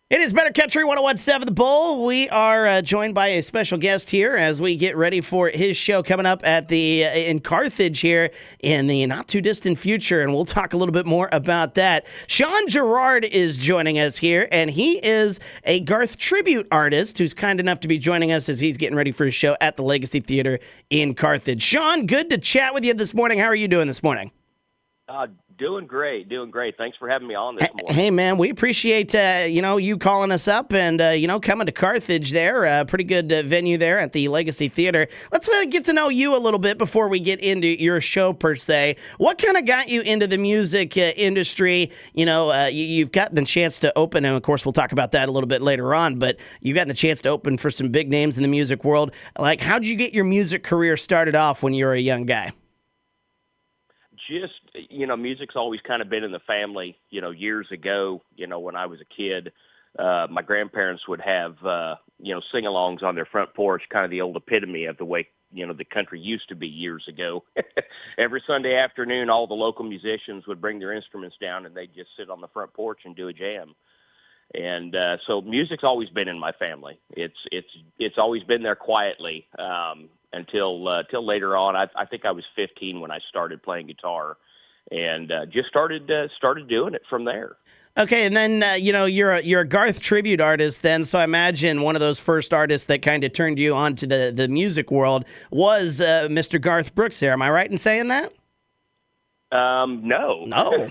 It is Better Country 101.7 The Bull. We are joined by a special guest here as we get ready for his show coming up at in Carthage here in the not-too-distant future, and we'll talk a little bit more about that. Shawn Gerhard is joining us here, and he is a Garth tribute artist who's kind enough to be joining us as he's getting ready for his show at the Legacy Theater in Carthage. Shawn, good to chat with you this morning. How are you doing this morning? Doing great. Thanks for having me on this morning. Hey, man, we appreciate, you calling us up and, coming to Carthage there. Pretty good venue there at the Legacy Theater. Let's get to know you a little bit before we get into your show, per se. What kind of got you into the music industry? You've gotten the chance to open, and, of course, we'll talk about that a little bit later on, but you've gotten the chance to open for some big names in the music world. Like, how'd you get your music career started off when you were a young guy? Just, music's always kind of been in the family. Years ago, when I was a kid, my grandparents would have, sing-alongs on their front porch, kind of the old epitome of the way, the country used to be years ago. Every Sunday afternoon, all the local musicians would bring their instruments down, and they'd just sit on the front porch and do a jam. And so music's always been in my family. It's always been there quietly. Until later on. I think I was 15 when I started playing guitar, and just started doing it from there. Okay, and then you're a Garth tribute artist then, so I imagine one of those first artists that kind of turned you onto the music world was Mr. Garth Brooks there. Am I right in saying that? No.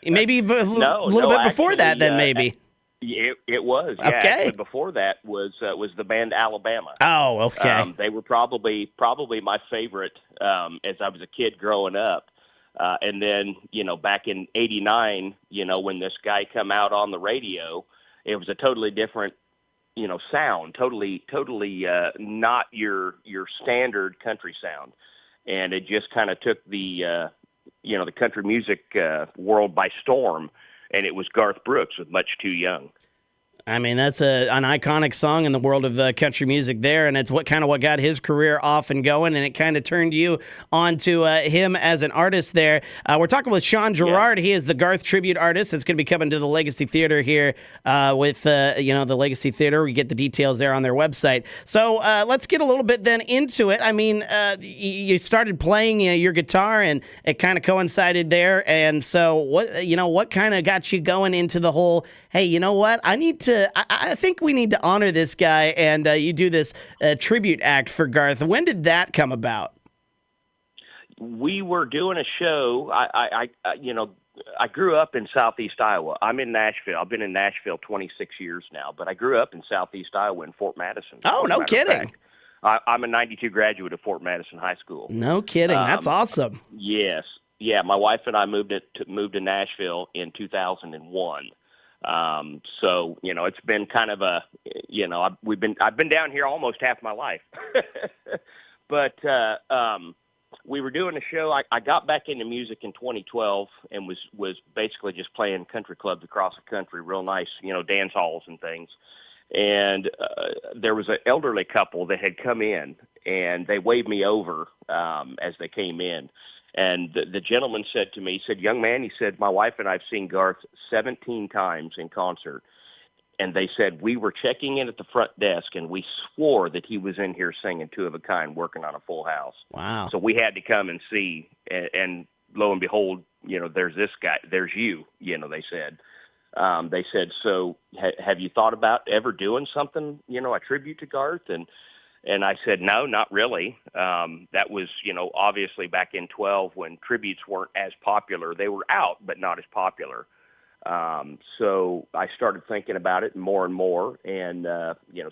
Maybe a little bit before that then, maybe. It was, yeah. Okay. Actually, before that was the band Alabama. Oh, okay. They were probably my favorite as I was a kid growing up. And then, back in '89, when this guy come out on the radio, it was a totally different, sound, totally not your standard country sound. And it just kind of took the country music world by storm. And it was Garth Brooks with Much Too Young. I mean, that's an iconic song in the world of country music there, and it's what got his career off and going, and it kind of turned you onto him as an artist there. We're talking with Shawn Gerhard. Yeah. He is the Garth tribute artist that's going to be coming to the Legacy Theater here with the Legacy Theater. We get the details there on their website. So let's get a little bit then into it. I mean, you started playing your guitar, and it kind of coincided there. And so what kind of got you going into the whole, hey, you know what? I think we need to honor this guy, and you do this tribute act for Garth. When did that come about? We were doing a show. I grew up in Southeast Iowa. I'm in Nashville. I've been in Nashville 26 years now, but I grew up in Southeast Iowa in Fort Madison. Oh, no kidding. I'm a 92 graduate of Fort Madison High School. No kidding. That's awesome. Yes. Yeah, my wife and I moved to Nashville in 2001. So, it's been kind of I've been down here almost half my life, but, we were doing a show. I got back into music in 2012 and was basically just playing country clubs across the country, real nice, dance halls and things. And, there was an elderly couple that had come in, and they waved me over, as they came in. And the gentleman said to me, he said, "Young man," he said, "my wife and I have seen Garth 17 times in concert." And they said, "We were checking in at the front desk, and we swore that he was in here singing Two of a Kind, working on a full house." Wow. So we had to come and see. And lo and behold, there's this guy, there's you, they said. They said, "So have you thought about ever doing something, a tribute to Garth?" And I said, "No, not really." That was, obviously back in 12 when tributes weren't as popular. They were out, but not as popular. So I started thinking about it more and more, and,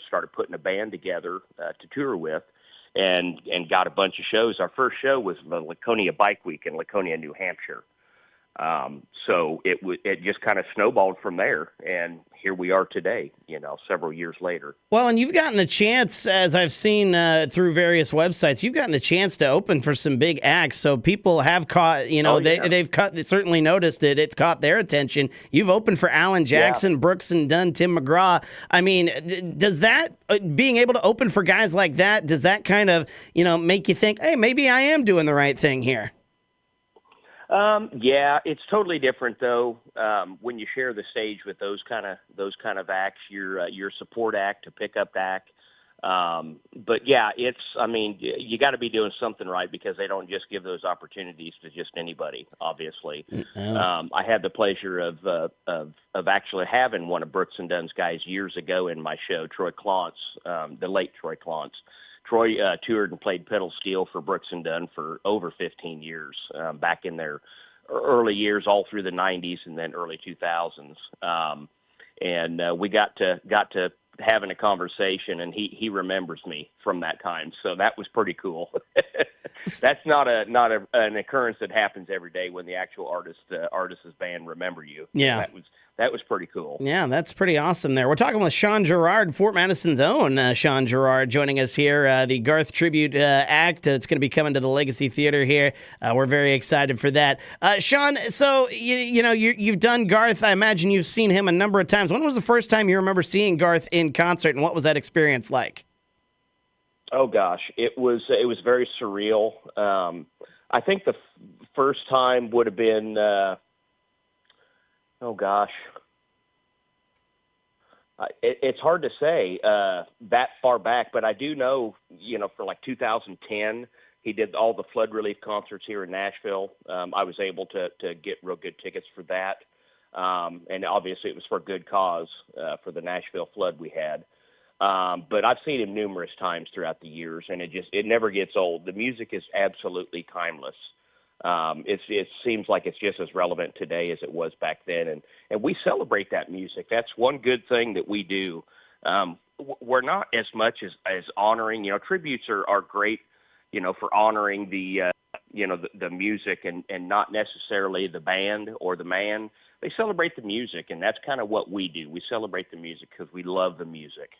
started putting a band together to tour with, and got a bunch of shows. Our first show was the Laconia Bike Week in Laconia, New Hampshire. So it just kind of snowballed from there, and here we are today, several years later. Well, and you've gotten the chance, as I've seen through various websites, you've gotten the chance to open for some big acts. So people have caught, they've certainly noticed it. It's caught their attention. You've opened for Alan Jackson, Brooks and Dunn, Tim McGraw. I mean, does that, being able to open for guys like that, does that kind of, make you think, hey, maybe I am doing the right thing here? Yeah, it's totally different though. When you share the stage with those kind of acts, your support act, a pickup act. But yeah, I mean, you got to be doing something right because they don't just give those opportunities to just anybody. Obviously, Oh. I had the pleasure of actually having one of Brooks and Dunn's guys years ago in my show, Troy Clontz, the late Troy Clontz. Troy toured and played pedal steel for Brooks and Dunn for over 15 years, back in their early years, all through the 90s and then early 2000s. And we got to having a conversation, and he remembers me from that time. So that was pretty cool. That's not an occurrence that happens every day when the actual artist's band remember you. Yeah. So that was pretty cool. Yeah, that's pretty awesome there. We're talking with Shawn Gerhard, Fort Madison's own Shawn Gerhard, joining us here, the Garth tribute act that's going to be coming to the Legacy Theater here. We're very excited for that. Shawn, so you've done Garth. I imagine you've seen him a number of times. When was the first time you remember seeing Garth in concert, and what was that experience like? Oh gosh, it was very surreal. I think the first time would have been. Oh gosh, it's hard to say that far back, but I do know, for like 2010, he did all the flood relief concerts here in Nashville. I was able to get real good tickets for that, and obviously it was for a good cause, for the Nashville flood we had. But I've seen him numerous times throughout the years, and it never gets old. The music is absolutely timeless. It seems like it's just as relevant today as it was back then, and we celebrate that music. That's one good thing that we do. We're not as much as honoring. Tributes are great, for honoring the music and not necessarily the band or the man. They celebrate the music, and that's kind of what we do. We celebrate the music because we love the music.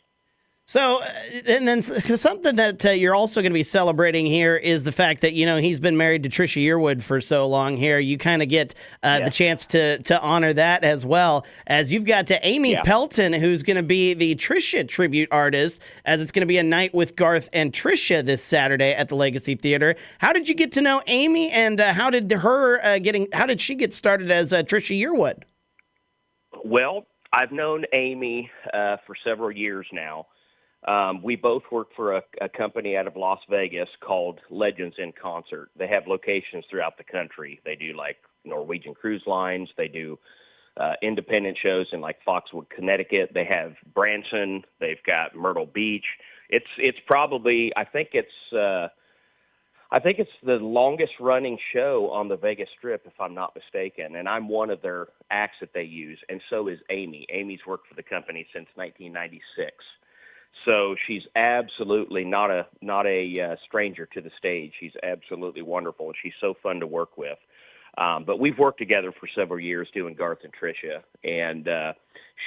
So, and then something that you're also going to be celebrating here is the fact that, he's been married to Trisha Yearwood for so long here. You kind of get the chance to honor that as well, as you've got to Amy Pelton, who's going to be the Trisha tribute artist, as it's going to be a night with Garth and Trisha this Saturday at the Legacy Theater. How did you get to know Amy, and how did she get started as Trisha Yearwood? Well, I've known Amy for several years now. We both work for a company out of Las Vegas called Legends in Concert. They have locations throughout the country. They do like Norwegian Cruise Lines. They do independent shows in like Foxwood, Connecticut. They have Branson. They've got Myrtle Beach. It's probably, I think it's the longest running show on the Vegas Strip, if I'm not mistaken. And I'm one of their acts that they use, and so is Amy. Amy's worked for the company since 1996. So she's absolutely not a stranger to the stage. She's absolutely wonderful, and she's so fun to work with. But we've worked together for several years doing Garth and Trisha, and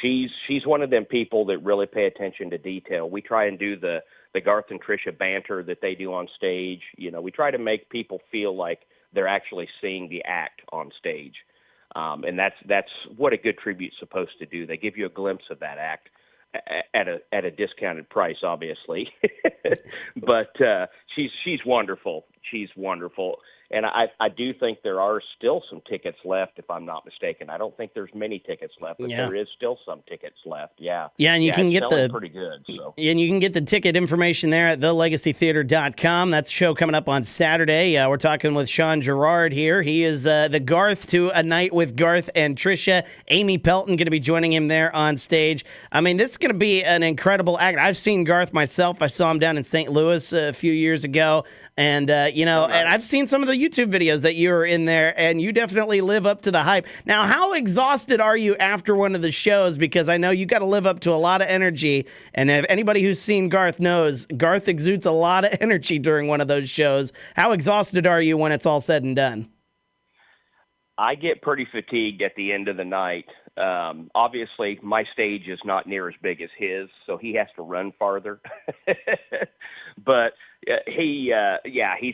she's one of them people that really pay attention to detail. We try and do the Garth and Trisha banter that they do on stage. We try to make people feel like they're actually seeing the act on stage, and that's what a good tribute's supposed to do. They give you a glimpse of that act at a discounted price, obviously. But she's wonderful. She's wonderful. And I do think there are still some tickets left, if I'm not mistaken. I don't think there's many tickets left, but there is still some tickets left. Yeah. Yeah, and you can get pretty good. So. And you can get the ticket information there at thelegacytheater.com. That's a show coming up on Saturday. We're talking with Shawn Gerhard here. He is the Garth to A Night with Garth and Trisha. Amy Pelton going to be joining him there on stage. I mean, this is going to be an incredible act. I've seen Garth myself. I saw him down in St. Louis a few years ago. And, and I've seen some of the YouTube videos that you were in there, and you definitely live up to the hype. Now, how exhausted are you after one of the shows? Because I know you got to live up to a lot of energy. And if anybody who's seen Garth knows, Garth exudes a lot of energy during one of those shows. How exhausted are you when it's all said and done? I get pretty fatigued at the end of the night. Obviously, my stage is not near as big as his, so he has to run farther. But he's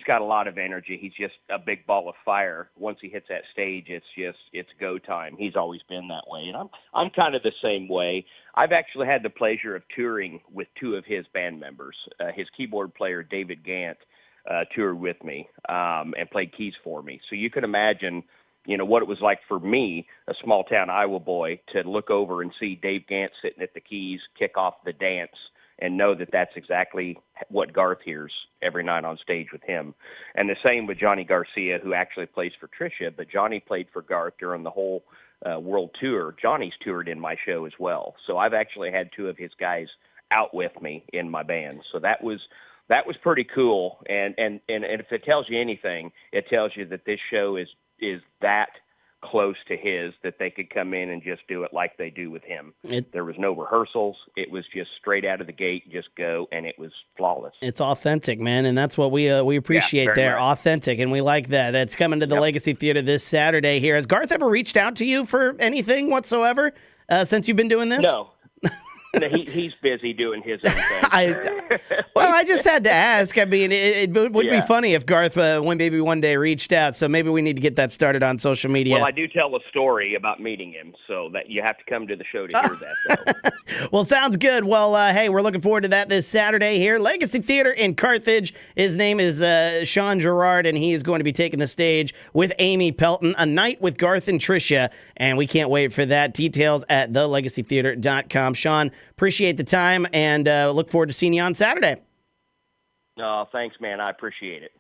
got a lot of energy. He's just a big ball of fire. Once he hits that stage, it's go time. He's always been that way, and I'm kind of the same way. I've actually had the pleasure of touring with two of his band members. His keyboard player, David Gant, toured with me and played keys for me. So you can imagine what it was like for me, a small town Iowa boy, to look over and see Dave Gant sitting at the keys, kick off the dance, and know that that's exactly what Garth hears every night on stage with him. And the same with Johnny Garcia, who actually plays for Tricia, but Johnny played for Garth during the whole world tour. Johnny's toured in my show as well. So I've actually had two of his guys out with me in my band. So that was pretty cool. And if it tells you anything, it tells you that this show is that close to his, that they could come in and just do it like they do with him. There was no rehearsals. It was just straight out of the gate, just go, and it was flawless. It's authentic, man, and that's what we appreciate there. Much. Authentic, and we like that. It's coming to the Legacy Theater this Saturday here. Has Garth ever reached out to you for anything whatsoever since you've been doing this? No. No, he's busy doing his own thing. I just had to ask. I mean, it would be funny if Garth maybe one day reached out, so maybe we need to get that started on social media. Well, I do tell a story about meeting him, so that you have to come to the show to hear that, though. Well, sounds good. Well, hey, we're looking forward to that this Saturday here. Legacy Theater in Carthage. His name is Shawn Gerhard, and he is going to be taking the stage with Amy Pelton, a night with Garth and Tricia, and we can't wait for that. Details at thelegacytheater.com. Shawn, appreciate the time, and look forward to seeing you on Saturday. No, thanks, man. I appreciate it.